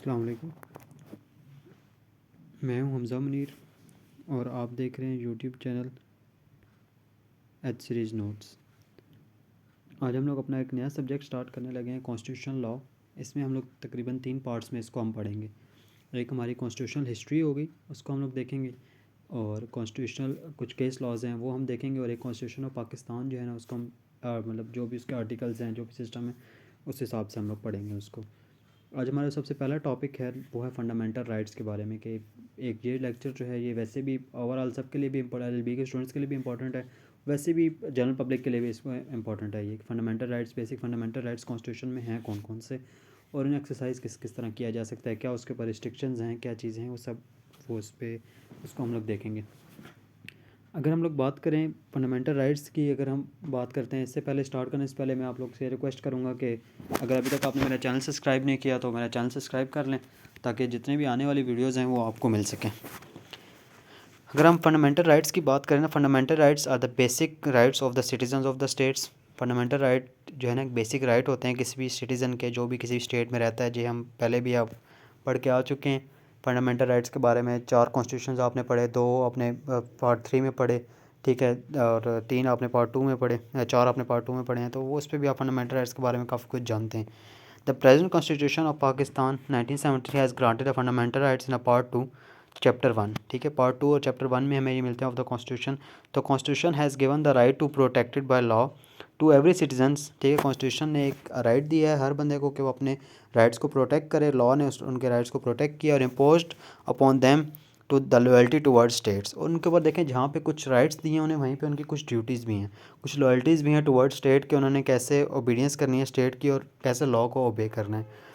अस्सलाम वालेकुम। मैं हूं हमज़ा मुनीर और आप देख रहे हैं YouTube channel H series notes. आज हम लोग अपना एक नया सब्जेक्ट स्टार्ट करने लगे हैं, कॉन्स्टिट्यूशनल लॉ। इसमें हम लोग तकरीबन 3 पार्ट्स में इसको हम पढ़ेंगे। एक हमारी कॉन्स्टिट्यूशनल हिस्ट्री होगी, उसको हम लोग देखेंगे, और कॉन्स्टिट्यूशनल कुछ केस लॉज हैं वो हम देखेंगे, और एक कॉन्स्टिट्यूशन ऑफ पाकिस्तान जो है ना उसको हम मतलब जो भी उसके आर्टिकल्स हैं, जो भी सिस्टम है, उस हिसाब से हम लोग पढ़ेंगे उसको। आज हमारा सबसे पहला टॉपिक है वो है फंडामेंटल राइट्स के बारे में। कि एक ये लेक्चर जो है ये वैसे भी ओवरऑल सबके लिए भी इम्पोर्टेंट, एलएलबी के स्टूडेंट्स के लिए भी इम्पोर्टेंट है, वैसे भी जनरल पब्लिक के लिए भी इसको इम्पोर्टेंट है। ये fundamental rights, basic fundamental rights constitution में हैं कौन कौन से, और उन्हें एक्सरसाइज किस किस तरह किया जा सकता है, क्या उसके ऊपर रिस्ट्रिक्शंस हैं, क्या चीज़ें हैं, वो सब वो उस पर उसको हम लोग देखेंगे। अगर हम लोग बात करें फंडामेंटल राइट्स की, अगर हम बात करते हैं, इससे पहले स्टार्ट करने से पहले मैं आप लोग से रिक्वेस्ट करूंगा कि अगर अभी तक आपने मेरा चैनल सब्सक्राइब नहीं किया तो मेरा चैनल सब्सक्राइब कर लें, ताकि जितने भी आने वाली वीडियोज़ हैं वो आपको मिल सकें। अगर हम फंडामेंटल राइट्स की बात करें ना, fundamental rights are the basic rights of the citizens of the states. Fundamental right जो है ना बेसिक राइट होते हैं किसी भी सिटीज़न के, जो भी किसी स्टेट में रहता है। जी हम पहले भी आप पढ़ के आ चुके हैं फंडामेंटल राइट्स के बारे में। 4 कॉन्स्टिट्यूशंस आपने पढ़े, 2 आपने पार्ट 3 में पढ़े, ठीक है, और 3 आपने पार्ट 2 में पढ़े, 4 आपने पार्ट 2 में पढ़े हैं, तो वो उस पर भी आप फंडामेंटल राइट्स के बारे में काफ़ी कुछ जानते हैं। The present constitution of Pakistan 1973 has granted the fundamental rights in a part 2 chapter 1, ठीक है। पार्ट 2 और चैप्टर 1 में हमें ये मिलते हैं ऑफ द कॉन्स्टिट्यूशन। तो constitution has given the right to protected by law to every citizens, ठीक है। कॉन्स्टिट्यूशन ने एक राइट दिया है हर बंदे को कि वो अपने राइट्स को प्रोटेक्ट करे। लॉ ने उनके राइट्स को प्रोटेक्ट किया, और imposed upon them to the loyalty towards states. और उनके ऊपर देखें जहाँ पे कुछ राइट्स दिए हैं उन्हें, वहीं पे उनकी कुछ ड्यूटीज़ भी हैं, कुछ लॉयल्टीज़ भी हैं टुवर्ड्स स्टेट के, उन्होंने कैसे ओबीडियंस करनी है स्टेट की और कैसे लॉ को ओबे करना है।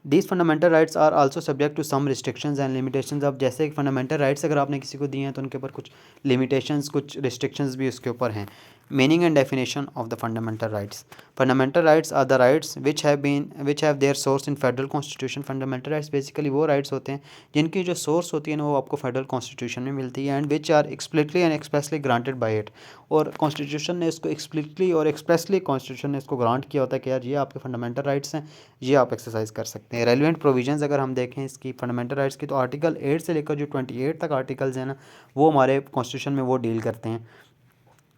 These fundamental rights are also subject to some restrictions and limitations. अब जैसे फंडामेंटल राइट्स अगर आपने किसी को दिए हैं तो उनके ऊपर कुछ लिमिटेशंस, कुछ रिस्ट्रिक्शंस भी उसके ऊपर हैं। Meaning and definition of the fundamental rights. Fundamental rights are the rights which have their source in federal constitution. Fundamental rights basically वो राइट्स होते हैं जिनकी जो सोर्स होती है ना वो आपको फेडरल कॉन्स्टिट्यूशन में मिलती है, and which are explicitly and expressly granted by it. और कॉन्स्टिट्यूशन ने इसको एक्सप्लिटली और एक्सप्रेसली कॉन्स्टिट्यूशन ने इसको ग्रांट किया होता है कि यार ये आपके फंडामेंटल राइट्स हैं, ये आप एक्सरसाइज कर सकते हैं। रेलिवेंट प्रोविजंस अगर हम देखें इसकी फंडामेंटल राइट्स की, तो आर्टिकल 8 से लेकर जो 28 तक आर्टिकल्स हैं ना वो हमारे कॉन्स्टिट्यूशन में वो डील करते हैं।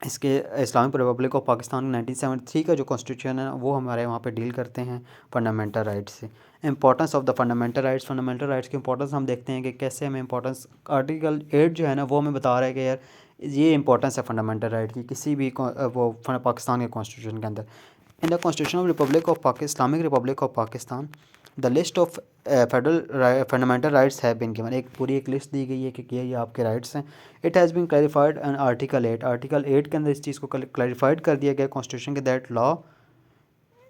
इसके इस्लामिक रिपब्लिक ऑफ पाकिस्तान 1973 का जो कॉन्स्टिट्यूशन है वो हमारे वहाँ पे डील करते हैं फंडामेंटल राइट्स से। Importance of the fundamental rights. Fundamental rights की इंपॉर्टेंस हम देखते हैं कि कैसे हमें इंपॉर्टेंस, आर्टिकल 8 जो है ना वो हमें बता रहा है कि यार ये इंपॉर्टेंस है फंडामेंटल राइट की किसी भी वो पाकिस्तान के कॉन्स्टिट्यूशन के अंदर। In the constitution of republic of Islamic republic of Pakistan the list of federal fundamental rights have been given. एक पूरी एक लिस्ट दी गई है कि ये आपके राइट्स हैं। It has been clarified an article 8। Article 8 के अंदर इस चीज़ को क्लैरिफाइड कर दिया गया कॉन्स्टिट्यूशन के, that law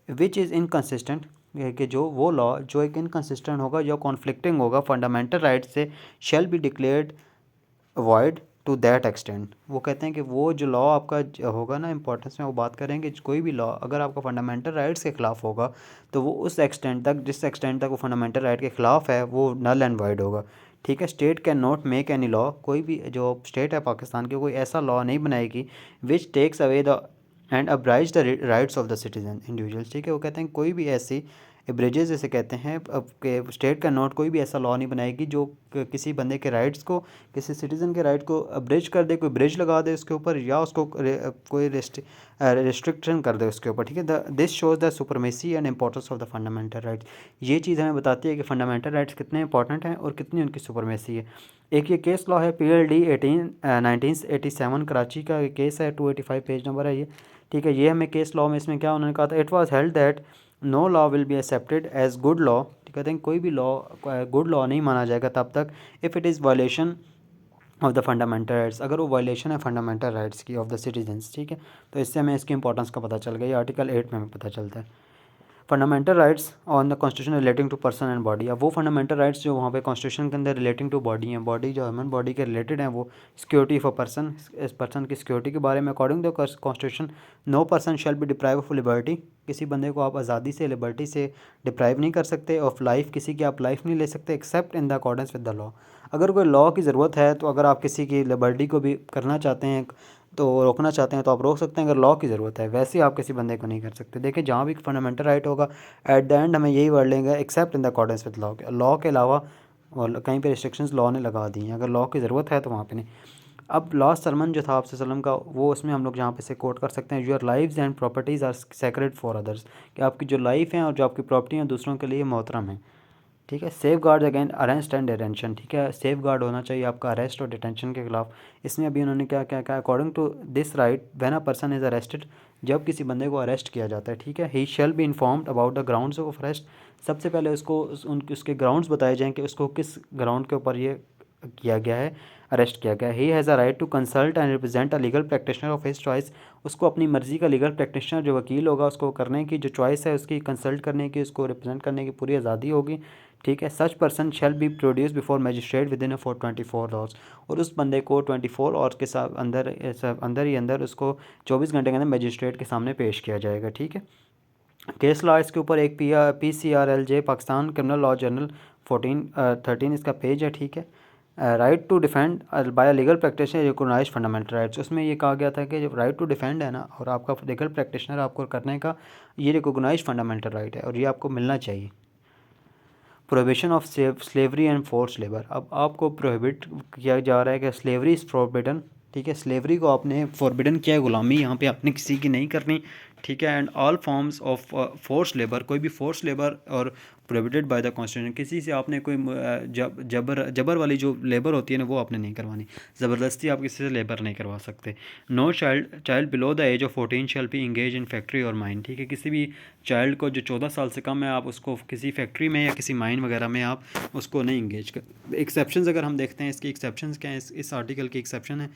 which is inconsistent, कि जो वो लॉ जो एक इनकन्सिस्टेंट होगा, जो कॉन्फ्लिक्टिंग होगा फंडामेंटल राइट्स से, shall be declared void to that extent. वो कहते हैं कि वो जो लॉ आपका होगा ना, इंपॉर्टेंस में वो बात करेंगे, कोई भी लॉ अगर आपका फंडामेंटल राइट्स के ख़िलाफ़ होगा तो वो उस एक्सटेंट तक, जिस एक्सटेंट तक वो फंडामेंटल राइट के ख़िलाफ़ है, वो नल एंड वाइड होगा, ठीक है। State can not make any law, कोई भी जो स्टेट है पाकिस्तान की कोई ऐसा लॉ नहीं बनाएगी which takes away the and abridge the rights of the citizen individuals, ठीक है। वो कहते हैं कोई भी ऐसी ब्रिजेस जैसे कहते हैं, अब के स्टेट का नोट कोई भी ऐसा लॉ नहीं बनाएगी जो किसी बंदे के राइट्स को, किसी सिटीज़न के राइट को ब्रिज कर दे, कोई ब्रिज लगा दे उसके ऊपर, या उसको कोई रिस्ट्रिक्शन कर दे उसके ऊपर, ठीक है। This shows the supremacy and importance of the fundamental rights. ये चीज़ हमें बताती है कि फंडामेंटल राइट्स कितने इंपॉर्टेंट हैं और कितनी उनकी सुपरमेसी है। एक ये केस लॉ है PLD 1987, कराची का केस है, 285 पेज नंबर है ये, ठीक है। ये हमें केस लॉ में इसमें क्या उन्होंने कहा था, it was held that no law will be accepted as good law, कहते हैं कोई भी लॉ गुड लॉ नहीं माना जाएगा तब तक if it is violation of the fundamental rights, अगर वो वायलेशन है फंडामेंटल राइट्स की ऑफ द सिटीजन्स, ठीक है। तो इससे हमें इसकी इंपॉर्टेंस का पता चल गया, ये आर्टिकल 8 में हमें पता चलता है। Fundamental rights on the constitution relating to person and body. अब वो फंडामेंटल राइट्स जो वहाँ पे कॉन्स्टिट्यूशन के अंदर रिलेटिंग टू बॉडी हैं, बॉडी जो ह्यूमन बॉडी के रिलेटेड हैं, वो सिक्योरिटी फॉर पर्सन, इस पर्सन की सिक्योरिटी के बारे में according to constitution no person shall be deprive of liberty, किसी बंदे को आप आज़ादी से, लिबर्टी से डिप्राइव नहीं कर सकते, ऑफ लाइफ, किसी की आप लाइफ नहीं ले सकते, accept in the accordance with the law. अगर कोई लॉ की ज़रूरत है तो अगर आप किसी की लिबर्टी को भी करना चाहते हैं, तो रोकना चाहते हैं तो आप रोक सकते हैं अगर लॉ की ज़रूरत है, वैसे आप किसी बंदे को नहीं कर सकते। देखिए जहाँ भी फंडामेंटल राइट होगा एट द एंड हमें यही वर्ड लेंगे accept in the accordance with law के अलावा, और कहीं पे रिस्ट्रिक्शंस लॉ ने लगा दी हैं, अगर लॉ की ज़रूरत है तो वहाँ पे नहीं। अब लास्ट सरमन जो था आपसे सल्लम का, वो उसमें हम लोग यहाँ पे से कोट कर सकते हैं, your lives and properties are sacred for others, कि आपकी जो लाइफ है और जो आपकी प्रॉपर्टी है दूसरों के लिए मोहतरम है। ठीक है। Safe guard again arrest and detention, ठीक है, सेफ गार्ड होना चाहिए आपका अरेस्ट और डिटेंशन के खिलाफ। इसमें अभी उन्होंने क्या क्या कहा, according to this right when a person is arrested, जब किसी बंदे को अरेस्ट किया जाता है, ठीक है, he shall be informed about the grounds of arrest, सबसे पहले उसको उसके ग्राउंड्स बताए जाएँ कि उसको किस ग्राउंड के ऊपर ये किया गया है, अरेस्ट किया गया है। He has a right to consult and represent a legal practitioner of his choice, उसको अपनी मर्ज़ी का लीगल प्रैक्टिशनर जो वकील होगा उसको करने की जो चॉइस है उसकी कंसल्ट करने की, उसको रिप्रेजेंट करने की पूरी आज़ादी होगी। ठीक है। Such person shall B produce before magistrate with in a 24 hours, और उस बंदे को 24 आवर्स के साथ अंदर उसको 24 घंटे के अंदर मजिस्ट्रेट के सामने पेश किया जाएगा। ठीक है। केस लॉ इसके ऊपर एक PCRLJ Pakistan criminal law journal 13 इसका पेज है। ठीक है। Right to defend by legal practitioner recognize fundamental rights, उसमें ये कहा गया था कि जब राइट टू डिफेंड है ना, और आपका लीगल प्रैक्टिशनर आपको करने का ये रिकॉग्नाइज फंडामेंटल राइट है और ये आपको मिलना चाहिए। Prohibition of slavery and force labour, अब आपको प्रोहिबिट किया जा रहा है कि स्लेवरी इज़ फॉरबिडन। ठीक है। स्लेवरी को आपने फॉरबिडन किया है, गुलामी यहाँ पे आपने किसी की नहीं करनी। ठीक है। And all forms of force labour, कोई भी फोर्स लेबर और प्रोहिबिटेड बाय द कॉन्स्टिट्यूशन, किसी से आपने कोई जबर वाली जो लेबर होती है ना वो आपने नहीं करवानी, ज़बरदस्ती आप किसी से लेबर नहीं करवा सकते। No child below the age of 14 shall be engage in factory और माइन, ठीक है, किसी भी चाइल्ड को जो 14 साल से कम है आप उसको किसी फैक्ट्री में या किसी माइन वगैरह में आप उसको नहीं इंगेज कर। एक्सेप्शंस अगर हम देखते हैं इसकी एक्सेप्शंस क्या है, इस आर्टिकल की एक्सेप्शन है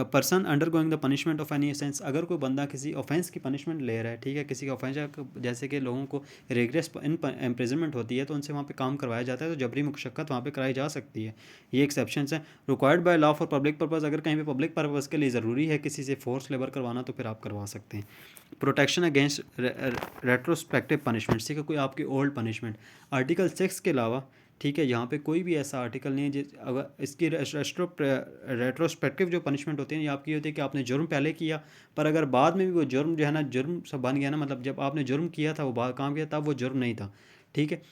person under going the punishment of any offence, अगर कोई बंदा किसी ऑफेंस की पनिशमेंट ले रहा है, ठीक है, किसी का ऑफेंस, जैसे कि लोगों को रेगरेस इम्प्रिजनमेंट होती है तो उनसे वहाँ पे काम करवाया जाता है, तो जबरी मुशक्क़त वहाँ पे कराई जा सकती है। ये एक्सेप्शंस हैं। Required by law for public purpose, अगर कहीं पे पब्लिक पर्पज़ के लिए ज़रूरी है किसी से फोर्स लेबर करवाना तो फिर आप करवा सकते हैं। प्रोटेक्शन अगेंस्ट रेट्रोस्पेक्टिव पनिशमेंट, ठीक है, कोई आपकी ओल्ड पनिशमेंट, आर्टिकल 6 के अलावा, ठीक है, यहाँ पे कोई भी ऐसा आर्टिकल नहीं है जिस अगर इसकी रेट्रोस्पेक्टिव जो पनिशमेंट होती है ये आपकी होती है कि आपने जुर्म पहले किया पर अगर बाद में भी वो जुर्म जो है ना जुर्म सब बन गया ना, मतलब जब आपने जुर्म किया था वो काम किया तब वो जुर्म नहीं था। ठीक है।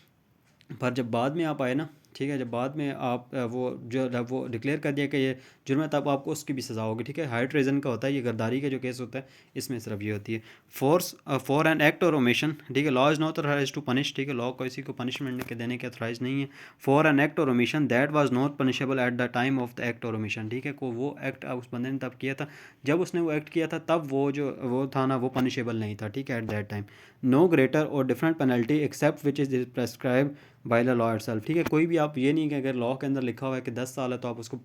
पर जब बाद में आप आए ना, ठीक है, जब बाद में आप वो डिक्लेयर कर दिया कि ये जुर्म है तब आपको उसकी भी सज़ा होगी। ठीक है। हाई ट्रेजन का होता है, ये गद्दारी का जो केस होता है इसमें सिर्फ ये होती है। फोर्स फॉर एन एक्ट और ओमिशन, ठीक है, law is not authorize to punish, ठीक है, लॉ को किसी को पनिशमेंट के देने के ऑथराइज नहीं है। फॉर एन एक्ट और omission that was not punishable at the time of the act और ओमिशन, ठीक है, को वो एक्ट उस बंदे ने तब किया था जब उसने वो एक्ट किया था तब वो था ना वो पनिशेबल नहीं था। ठीक है। At that time no greater और different penalty except which is prescribe by the law itself, ठीक है, कोई भी आप ये नहीं कि अगर लॉ के अंदर लिखा हुआ है कि 10 साल है तो आप उसको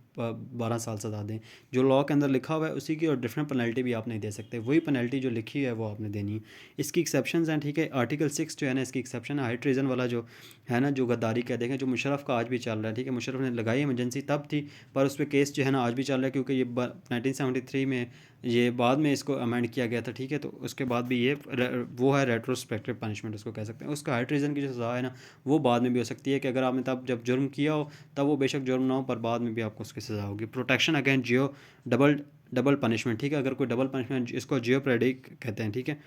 12 साल सजा दें, जो लॉ के अंदर लिखा हुआ है उसी की और डिफरेंट पेनल्टी भी आप नहीं दे सकते, वही पेनल्टी जो लिखी है वो आपने देनी है। इसकी एक्सेप्शंस हैं। ठीक है। आर्टिकल 6 जो है ना इसकी एक्सेप्शन है, हाई ट्रीजन वाला जो है ना, जो गद्दारी का देखें, जो मुशर्रफ का आज भी चल रहा है। ठीक है। मुशर्रफ ने लगाई इमरजेंसी तब थी पर उस पर केस जो है ना आज भी चल रहा है क्योंकि ये 1973 में ये बाद में इसको अमेंड किया गया था। ठीक है। तो उसके बाद भी ये वो है रेट्रोस्पेक्टिव पनिशमेंट उसको कह सकते हैं। उसका हाई ट्रीजन की जो सज़ा है ना वो बाद में भी हो सकती है कि अगर आपने तब जब जुर्म किया हो तब वो बेशक जुर्म ना हो पर बाद में भी आपको उसकी सज़ा होगी। प्रोटेक्शन अगेंस्ट डबल पनिशमेंट, ठीक है, अगर कोई डबल पनिशमेंट, इसको जियोप्रेडिक कहते हैं। ठीक है।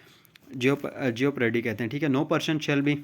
जियोप्रेडिक कहते हैं। ठीक है। No person shall be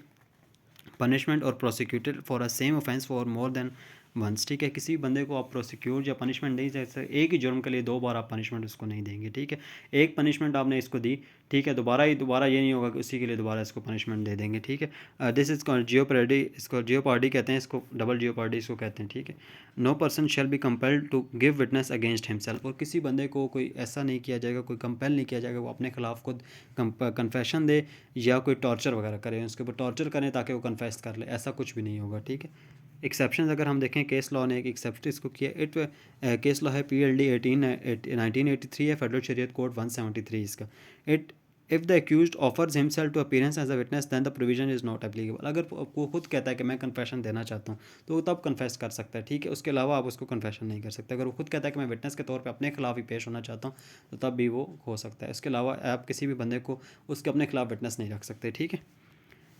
punishment और prosecuted for a same offence for more than once, ठीक है, किसी बंदे को आप प्रोसिक्यूट या पनिशमेंट नहीं दे सकते, एक ही जुर्म के लिए 2 बार आप पनिशमेंट उसको नहीं देंगे। ठीक है। एक पनिशमेंट आपने इसको दी, ठीक है, दोबारा ये नहीं होगा कि उसी के लिए दोबारा इसको पनिशमेंट दे देंगे। ठीक है। दिस इज कॉल्ड जियोपार्डी, इसको जियोपार्डी कहते हैं, इसको डबल जियोपार्डी इसको कहते हैं। ठीक है। No person shall be compelled to give witness against himself, और किसी बंदे को कोई ऐसा नहीं किया जाएगा, कोई कंपेल नहीं किया जाएगा वो अपने खिलाफ खुद कन्फेशन दे या कोई टॉर्चर वगैरह करे, उसके ऊपर टॉर्चर करें ताकि वो कन्फेस कर ले, ऐसा कुछ भी नहीं होगा। ठीक है। एक्सेप्शन अगर हम देखें, केस लॉ ने एक एक्सेप्शन इसको किया, केस लॉ है PLD 1983 है, फेडरल शरीयत कोड 173 इसका। It if the accuse offers himself to appearance as a witness then the provision is not applicable, अगर वो खुद कहता है कि मैं कन्फेशन देना चाहता हूँ तो वो तब कन्फेस कर सकता है। ठीक है। उसके अलावा आप उसको कन्फेशन नहीं कर सकते। अगर वो खुद कहता है कि मैं विटनेस के तौर पर अपने खिलाफ ही पेश होना चाहता हूँ तो तब भी वो हो सकता है। इसके अलावा आप किसी भी बंदे को उसके अपने खिलाफ विटनेस नहीं रख सकते। ठीक है।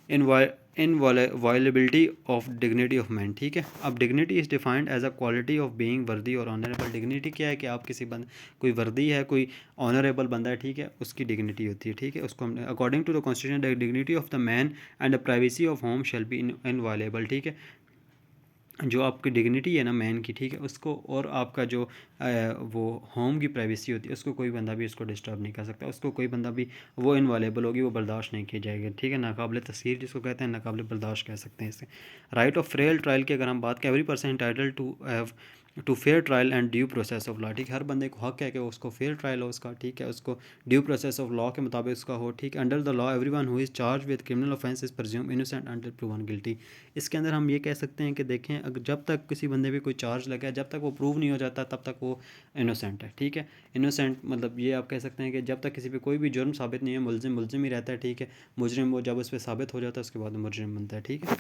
Inviolability of dignity of man, ठीक है। अब dignity is defined as a quality of being worthy और ऑनरेबल। डिग्निटी क्या है कि आप किसी कोई वर्दी है, कोई ऑनरेबल बंदा है, ठीक है, उसकी डिग्निटी होती है, ठीक है। उसको हमने according to the constitution the dignity of the man and the privacy of home shall be inviolable, ठीक है। जो आपकी डिग्निटी है ना मैन की, ठीक है, उसको और आपका जो वो होम की प्राइवेसी होती है उसको कोई बंदा भी उसको डिस्टर्ब नहीं कर सकता, उसको कोई बंदा भी वो इनवालेबल होगी, वो बर्दाश्त नहीं की जाएगी, ठीक है। नाकाबिल तस्खीर जिसको कहते हैं, नाकाबिल बर्दाश्त कह सकते हैं इसे। राइट ऑफ फेयर ट्रायल की अगर हम बात करें, every person entitle to have to fair trial and due process of law, ठीक है। हर बंदे को हक है कि उसको फेयर ट्रायल हो उसका, ठीक है, उसको ड्यू प्रोसेस ऑफ लॉ के मुताबिक उसका हो, ठीक है। Under the law everyone who is charge with criminal offence is presume innocent until proven guilty. इसके अंदर हम ये कह सकते हैं कि देखें, अगर जब तक किसी बंदे पे कोई चार्ज लगा है, जब तक वो प्रूव नहीं हो जाता तब तक वो इनोसेंट है, ठीक है। इनोसेंट मतलब ये आप कह सकते हैं कि जब तक किसी पे कोई भी जुर्म साबित नहीं है, मुलजिम ही रहता है, ठीक है। मुजरिम वो जब उस पर साबित हो जाता है उसके बाद मुजरिम बनता है, ठीक है।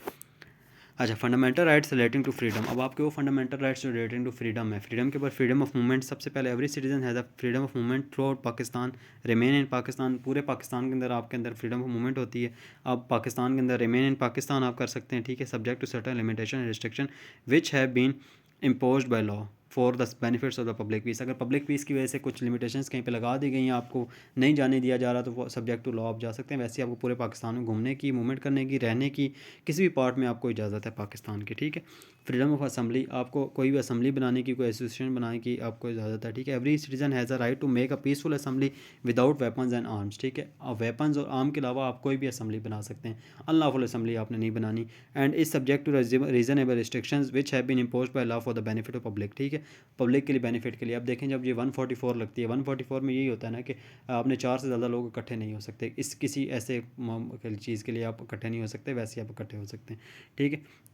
अच्छा, fundamental rights relating to freedom. अब आपके वो fundamental rights relating to freedom है। फ्रीडम के ऊपर फ्रीडम ऑफ मूवमेंट सबसे पहले, every citizen has a freedom of movement throughout Pakistan, remain in Pakistan. पूरे पाकिस्तान के अंदर आपके अंदर फ्रीडम ऑफ मूवमेंट होती है। आप पाकिस्तान के अंदर रिमेन इन पाकिस्तान आप कर सकते हैं, ठीक है, subject to certain limitation and restriction which have been imposed by law for the benefits of the public peace. अगर पब्लिक पीस की वजह से कुछ लिमिटेशंस कहीं पे लगा दी गई हैं, आपको नहीं जाने दिया जा रहा, तो वो सब्जेक्ट टू लॉ आप जा सकते हैं। वैसे आपको पूरे पाकिस्तान में घूमने की, मूवमेंट करने की, रहने की, किसी भी पार्ट में आपको इजाज़त है पाकिस्तान की, ठीक है। फ्रीडम ऑफ असम्बली, आपको कोई भी असम्बली बनाने की, कोई एसोसिएशन बनाने की आपको इजाज़त है, ठीक है। Every citizen has a right to make a peaceful assembly without weapons and arms, ठीक है। और वेपन्स और आर्म के अलावा आप कोई भी असम्बली बना सकते हैं, अनलॉफुल असम्बली आपने नहीं बनानी। And is subject to reasonable restrictions which have been imposed by law for the benefit of public, ठीक है, पब्लिक के लिए बेनिफिट के लिए। अब देखें, जब ये 144 लगती है, 144 में यही होता है ना कि आपने 4 से ज़्यादा लोग इकट्ठे नहीं हो सकते, इस किसी ऐसे चीज़ के लिए आप इकट्ठे नहीं हो सकते, वैसे आप इकट्ठे हो सकते हैं, ठीक है।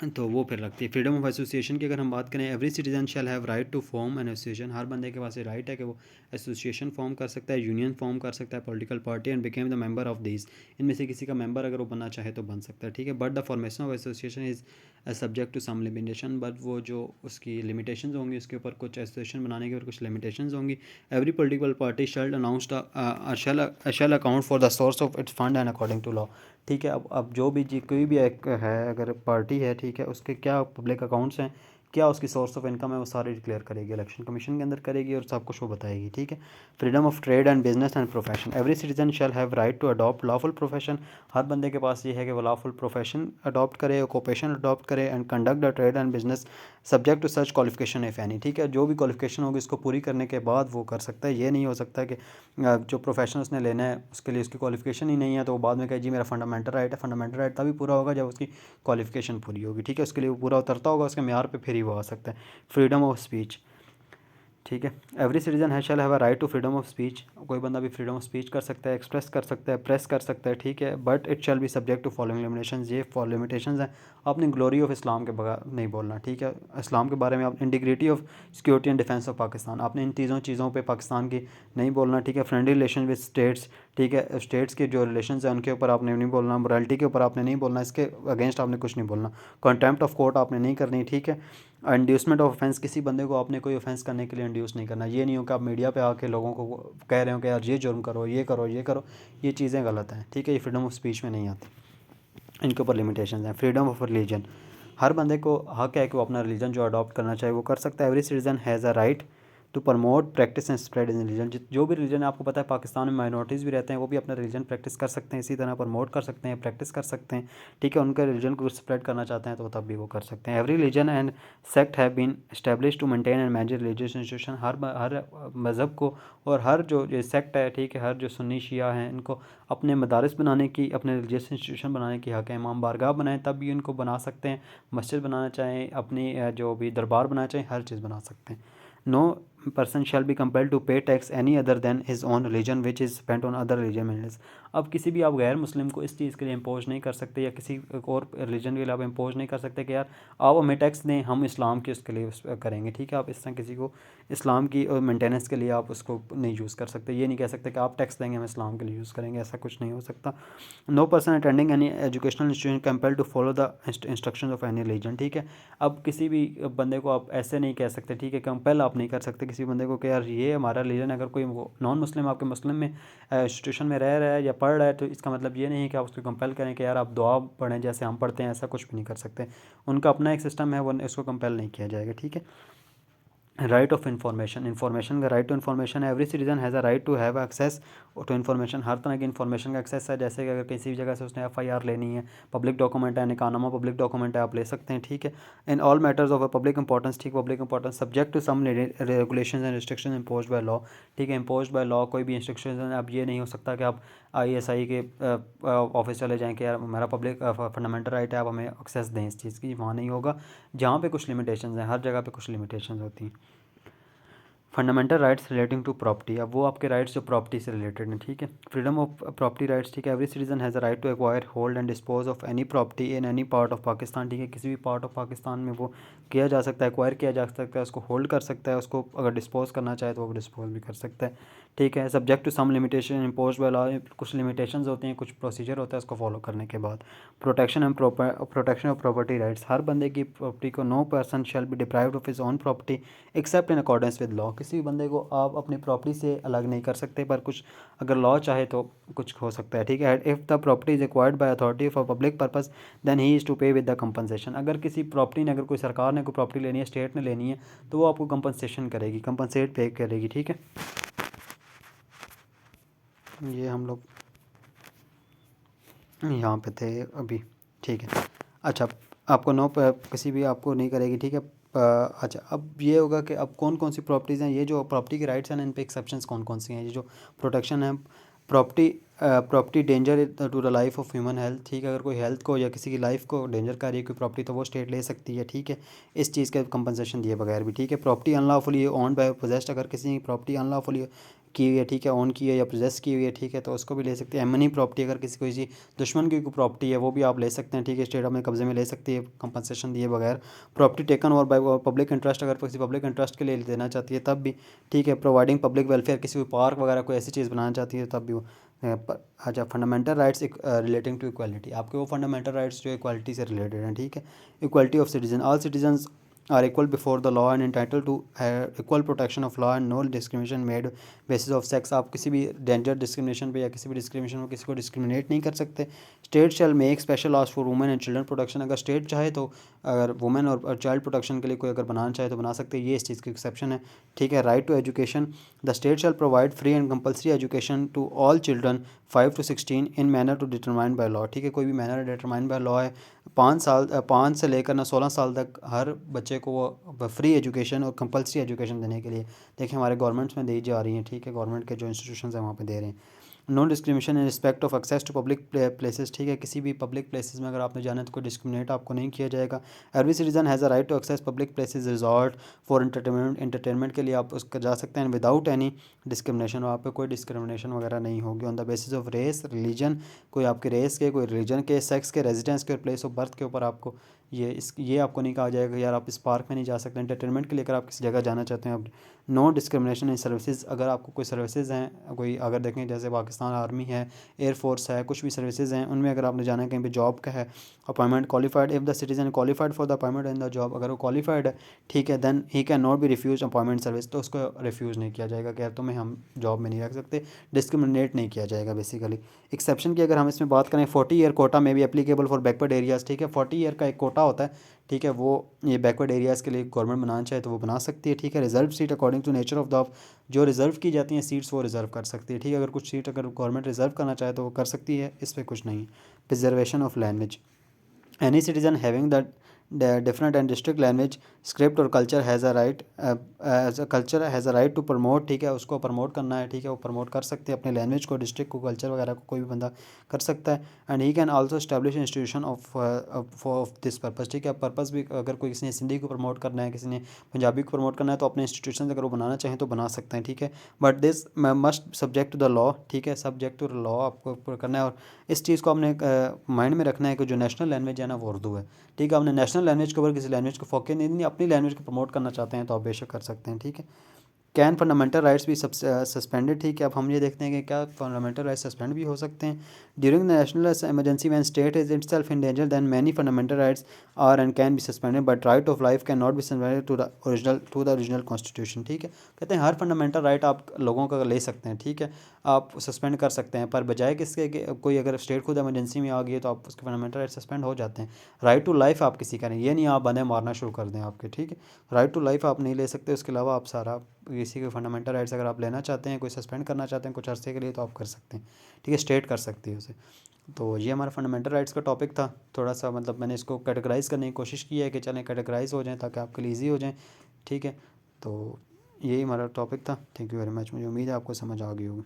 तो वो फिर लगती है। फ्रीडम ऑफ एसोसिएशन की अगर हम बात करें, every citizen shall have right to form an association. हर बंदे के पास ये राइट है कि वो एसोसिएशन फॉर्म कर सकता है, यूनियन फॉर्म कर सकता है, political party and became the member of this. इनमें से किसी का मेंबर अगर वो बनना चाहे तो बन सकता है, ठीक है। But the formation of association is subject to some limitation. But वो जो उसकी लिमिटेशन होंगी, उसके ऊपर कुछ एसोसिएशन बनाने के ऊपर कुछ लिमिटेशन होंगी। Every political party shall announce shall account for the source of its fund and according to law, ठीक है। अब जो भी जी कोई भी एक है, अगर पार्टी है, ठीक है, उसके क्या पब्लिक अकाउंट्स हैं, क्या उसकी सोर्स ऑफ इनकम है, वो सारी डिक्लेयर करेगी, इलेक्शन कमीशन के अंदर करेगी और सब कुछ वो बताएगी, ठीक है। Freedom of trade and business and profession, every citizen shall have right to adopt lawful profession. हर बंदे के पास ये है कि वो लॉफुल प्रोफेशन अडॉप्ट करे, ऑक्यूपेशन अडॉप्ट करे and conduct the trade and business subject to such qualification if any, ठीक है। जो भी क्वालिफिकेशन होगी उसको पूरी करने के बाद वो कर सकता है। ये नहीं हो सकता कि जो प्रोफेशन उसने लेना है उसके लिए उसकी क्वालिफिकेशन ही नहीं है तो वो बाद में कहे जी मेरा फंडामेंटल राइट है। फंडामेंटल राइट तभी पूरा होगा जब उसकी क्वालिफिकेशन पूरी होगी, ठीक है, उसके लिए वो पूरा उतरता होगा, उसके म्यार पे फिर ही वो आ सकता है। फ्रीडम ऑफ स्पीच, ठीक है, एवरी सिटीजन है shall have a right to freedom of speech. कोई बंदा भी फ्रीडम ऑफ स्पीच कर सकता है, एक्सप्रेस कर सकता है, प्रेस कर सकता है, ठीक है। But it shall be subject to following limitations. ये लिमिटेशंस हैं, आपने ग्लोरी ऑफ इस्लाम के बगैर नहीं बोलना, ठीक है। इस्लाम के बारे में आप integrity of security and defence of Pakistan, आपने इन चीज़ों पे पाकिस्तान की नहीं बोलना, ठीक है। फ्रेंडली रिलेशन विद स्टेट्स, ठीक है, स्टेट्स के जो रिलेशन हैं उनके ऊपर आपने नहीं बोलना। मोरालिटी के ऊपर आपने नहीं बोलना, इसके अगेंस्ट आपने कुछ नहीं बोलना। कंटेम्प्ट ऑफ कोर्ट आपने नहीं करनी, ठीक है। इंड्यूसमेंट ऑफ ऑफेंस, किसी बंदे को आपने कोई ऑफेंस करने के लिए इंड्यूस नहीं करना। ये नहीं हो कि आप मीडिया पे आके लोगों को कह रहे हो कि यार ये जुर्म करो, ये करो, ये करो, ये चीज़ें गलत हैं, ठीक है। ये फ्रीडम ऑफ स्पीच में नहीं आती, इनके ऊपर लिमिटेशन हैं। फ्रीडम ऑफ रिलीजन, हर बंदे को हक है कि वो अपना रिलीजन जो अडॉप्ट करना चाहे वो कर सकता है। Every citizen has a right to promote practice and spread in religion. जो भी रिलीजन है, आपको पता है पाकिस्तान में माइनॉरिटीज़ भी रहते हैं, वो भी अपना रिलीजन प्रैक्टिस कर सकते हैं, इसी तरह प्रमोट कर सकते हैं, प्रैक्टिस कर सकते हैं, ठीक है। उनके रिलीजन को स्प्रेड करना चाहते हैं तो तब भी वो कर सकते हैं। Every religion and sect have been establish to maintain and manage religious institution. हर मज़हब को और हर जो ये सेक्ट है, ठीक है, हर जो सुन्नी शिया हैं, इनको अपने मदारस बनाने की, अपने रिलीजियस इंस्टीट्यूशन बनाने की हक है। इमाम बारगाह बनाएं तब भी इनको बना सकते हैं, मस्जिद बनाना चाहें, अपनी जो भी दरबार बनाना चाहें, हर चीज़ बना सकते हैं। No person shall be compelled to pay tax any other than his own religion which is spent on other religion members। अब किसी भी आप गैर मुस्लिम को इस चीज़ के लिए इम्पोज नहीं कर सकते, या किसी और रिलीजन के लिए आप इम्पोज नहीं कर सकते कि यार आप हमें टैक्स दें, हम इस्लाम के उसके लिए करेंगे, ठीक है। आप इस तरह किसी को इस्लाम की मेंटेनेंस के लिए आप उसको नहीं यूज़ कर सकते। ये नहीं कह सकते कि आप टैक्स देंगे हम इस्लाम के लिए यूज़ करेंगे, ऐसा कुछ नहीं हो सकता। No person attending any educational institution compel to follow the instruction of any religion, ठीक है। अब किसी भी बंदे को आप ऐसे नहीं कह सकते, ठीक है, कंपेल आप नहीं कर सकते किसी बंदे को कि यार ये हमारा रिलीजन, अगर कोई नॉन मुस्लिम आपके मुस्लिम में इंस्टीट्यूशन में रह रहा है या पढ़ रहा है, तो इसका मतलब ये नहीं है कि आप उसको कंपेल करें कि यार आप दुआ पढ़ें जैसे हम पढ़ते हैं, ऐसा कुछ भी नहीं कर सकते। उनका अपना एक सिस्टम है, वो इसको कंपेल नहीं किया जाएगा, ठीक है। राइट ऑफ इन्फॉर्मेशन का राइट टू इन्फॉर्मेशन है। Every citizen has a right to have access to information. हर तरह की इन्फॉर्मेशन का एक्सेस है। जैसे कि अगर किसी भी जगह से उसने FIR लेनी है, पब्लिक डॉक्यूमेंट है, निकाहनामा पब्लिक डॉक्यूमेंट है, आप ले सकते हैं, ठीक है। In all matters of a public importance, ठीक, public importance, subject to some regulation and restriction impose by law, ठीक है। इम्पोज बाय लॉ, कोई भी इंस्ट्रक्शन, अब ये नहीं हो सकता कि आप ISI के ऑफिस चले जाएँ कि यार हमारा पब्लिक फंडामेंटल राइट है, आप हमें एक्सेस दें इस चीज़ की, वहाँ नहीं होगा। जहाँ पे कुछ लिमिटेशंस हैं, हर जगह पे कुछ लिमिटेशंस होती हैं। Fundamental rights relating to property, अब वो आपके राइट्स जो प्रॉपर्टी से रिलेटेड हैं, ठीक है। फ्रीडम ऑफ प्रॉपर्टी राइट्स, ठीक है। Every citizen has a right to acquire, hold and dispose of any property in any part of Pakistan, ठीक है। किसी भी पार्ट ऑफ पाकिस्तान में वो किया जा सकता है, एक्वायर किया जा सकता है, उसको होल्ड कर सकता है, उसको अगर डिस्पोज करना चाहे तो वो डिस्पोज भी कर सकता है, ठीक है। Subject to some limitation impose by law, कुछ लिमिटेशंस होती हैं, कुछ प्रोसीजर होता है उसको फॉलो करने के बाद। Protection and protection of property rights, हर बंदे की प्रॉपर्टी को, no person shall be deprived of his own property except in accordance with law, किसी भी बंदे को आप अपनी प्रॉपर्टी से अलग नहीं कर सकते, पर कुछ अगर लॉ चाहे तो कुछ हो सकता है, ठीक है। If the property is acquired by authority for public purpose then he is to pay with the compensation, अगर किसी प्रॉपर्टी ने, अगर कोई सरकार ने कोई प्रॉपर्टी लेनी है, स्टेट ने लेनी है, तो वो आपको कंपनसेशन करेगी, कंपनसेट पे करेगी, ठीक है। ये हम लोग यहाँ पे थे अभी, ठीक है। अच्छा, आपको किसी भी आपको नहीं करेगी, ठीक है। अच्छा, अब ये होगा कि अब कौन कौन सी प्रॉपर्टीज़ हैं, ये जो प्रॉपर्टी के राइट्स हैं इन पे एक्सेप्शंस कौन कौन सी हैं। ये जो प्रोटेक्शन है, property danger to the life of human health, ठीक है। अगर कोई हेल्थ को या किसी की लाइफ को डेंजर कर रही है कोई प्रॉपर्टी, तो वो स्टेट ले सकती है, ठीक है, इस चीज़ का कंपनसेशन दिए बगैर भी, ठीक है। Property unlawfully on by possessed, अगर किसी की प्रॉपर्टी अनलॉफुली की हुई है, ठीक है, ऑन की है या पोजेस की हुई है, ठीक है, तो उसको भी ले सकते हैं। मनी प्रॉपर्टी, अगर किसी कोई दुश्मन की कोई प्रॉपर्टी है वो भी आप ले सकते हैं, ठीक है, स्टेट अपने कब्जे में ले सकती है कंपनसेशन दिए बगैर। प्रॉपर्टी टेकन और बाय पब्लिक इंटरेस्ट, अगर किसी पब्लिक इंटरेस्ट के लिए देना चाहती है तब भी, ठीक है। प्रोवाइडिंग पब्लिक वेलफेयर, किसी को पार्क वगैरह कोई ऐसी चीज़ बनाना चाहती है तब भी वो। अच्छा, fundamental rights relating to equality, आपके वो फंडामेंटल राइट्स जो इक्वालिटी से रिलेटेड हैं, ठीक है। Equality of citizen, all citizens are equal before the law and entitle to equal protection of law and no discrimination made basis of sex, आप किसी भी डेंजर डिस्क्रिमिनेशन पे या किसी भी डिस्क्रिमिनेशन में किसी को डिस्क्रिमिनेट नहीं कर सकते। State shall make special laws for women and children protection, अगर स्टेट चाहे तो अगर वुमेन और चाइल्ड प्रोटेक्शन के लिए कोई अगर बनाना चाहे तो बना सकते हैं, ये इस चीज़ की एक्सेप्शन है, ठीक है। Right to education, the state shall provide free and compulsory education to all children 5 to 16 in manner to determine by law, ठीक है। कोई भी मैनर डिटरमाइन बाय लॉ है, 5 से लेकर ना 16 साल तक हर बच्चे को वो फ्री एजुकेशन और कंपलसरी एजुकेशन देने के लिए, देखिए हमारे गवर्नमेंट्स में दी जा रही हैं, ठीक है, गवर्नमेंट के जो इंस्टीट्यूशंस हैं वहाँ पे दे रहे हैं। No discrimination in respect of access to public places, ठीक है, किसी भी पब्लिक प्लेसेस में अगर आपने जाना है तो कोई डिस्क्रिमिनेट आपको नहीं किया जाएगा। Every citizen has a right to access public places resort for entertainment के लिए आप उसका जा सकते हैं विदाउट एनी डिस्क्रिमिनेशन, और आप पे कोई डिस्क्रिमिनेशन वगैरह नहीं होगी on the basis of race, religion, कोई आपके रेस के, कोई रिलीजन के, सेक्स के, रेजिडेंस के और प्लेस ऑफ बर्थ के ऊपर आपको ये आपको नहीं कहा जाएगा यार आप इस पार्क में नहीं जा सकते। एंटरटेनमेंट के लिए अगर आप किसी जगह जाना चाहते हैं, आप नो डिस्क्रिमिनेशन इन सर्विसेज, अगर आपको कोई सर्विसेज हैं, कोई अगर देखें जैसे पाकिस्तान आर्मी है, एयरफोर्स है, कुछ भी सर्विसेज हैं, उनमें अगर आपने जाना है कहीं पे जॉब का है, appointment qualified, if the citizen qualified for the appointment in the job, अगर वो क्वालिफाइड है, ठीक है, then he can not be refuse appointment service, तो उसको रिफ्यूज़ नहीं किया जाएगा कि यार तुम्हें हम जॉब में नहीं रख सकते, डिस्क्रिमिनेट नहीं किया जाएगा बेसिकली। एक्सेप्शन की अगर हम इसमें बात करें, 40 ईयर कोटा में भी एप्लीकेबल फॉर बैकवर्ड एरियाज़, ठीक है, 40 ईयर का एक कोटा होता है, ठीक है, वो ये बैकवर्ड एरियाज़ के लिए गवर्नमेंट बनाना चाहे तो वो बना सकती है, ठीक है। Reserve seat according to nature of the, जो रिज़र्व की जाती हैं सीट्स वो रिज़र्व कर सकती है, ठीक है, अगर कुछ सीट अगर गवर्नमेंट रिज़र्व करना चाहे तो वो कर सकती है, इस पर कुछ नहीं है। Preservation of language, any citizen having the different and district language script और culture has a right culture has a right to promote, ठीक है, उसको प्रमोट करना है, ठीक है, वो प्रमोट कर सकते हैं अपने लैंग्वेज को, डिस्ट्रिक्ट को, कल्चर वगैरह को कोई भी बंदा कर सकता है। And he can also establish institution of this purpose, ठीक है, पर्पज़ भी अगर कोई किसी ने सिंधी को प्रमोट करना है, किसी ने पंजाबी को प्रमोट करना है, तो अपने इंस्टीट्यूशन अगर वो बनाना चाहें तो बना सकते हैं, ठीक है। But this must subject to the law, ठीक है, सब्जेक्ट टू लॉ आपको करना है, और इस चीज़ को आपने माइंड में रखना है कि जो नेशनल लैंग्वेज है ना वो उर्दू है, ठीक है। आपने नेशनल लैंग्वेज के ऊपर किसी लैंग्वेज को फोकस नहीं, अपनी लैंग्वेज को प्रमोट करना चाहते हैं तो आप बेशक कर सकते हैं, ठीक है। कैन फंडामेंटल राइट्स भी सस्पेंडेड, ठीक है। अब हम ये देखते हैं कि क्या फंडामेंटल राइट्स सस्पेंड भी हो सकते हैं। During the national emergency when state is itself in danger then many fundamental rights are and can be suspended but right of life can not be suspended to the original constitution, ठीक है। कहते हैं हर fundamental right आप लोगों का ले सकते हैं, ठीक है, आप सस्पेंड कर सकते हैं, पर बजाय किसके कि कोई अगर स्टेट खुद इमरजेंसी में आ गई है तो आप उसके फंडामेंटल राइट सस्पेंड हो जाते हैं। राइट टू लाइफ आप किसी का नहीं, ये नहीं आप बंदे मारना शुरू कर दें आपके, ठीक है। राइट टू लाइफ आप नहीं ले सकते, उसके अलावा आप सारा किसी के फंडामेंटल राइट्स अगर आप लेना चाहते हैं, कोई सस्पेंड करना चाहते हैं कुछ अरसे के लिए, तो आप कर सकते हैं, ठीक है, स्टेट कर सकती है उसे। तो ये हमारा फंडामेंटल राइट्स का टॉपिक था। थोड़ा सा मतलब मैंने इसको कैटेगराइज़ करने की कोशिश की है कि चलें कैटेगराइज़ हो जाएं ताकि आपके लिए ईजी हो जाए, ठीक है। तो यही हमारा टॉपिक था। Thank you very much. मुझे उम्मीद है आपको समझ आ गई होगी।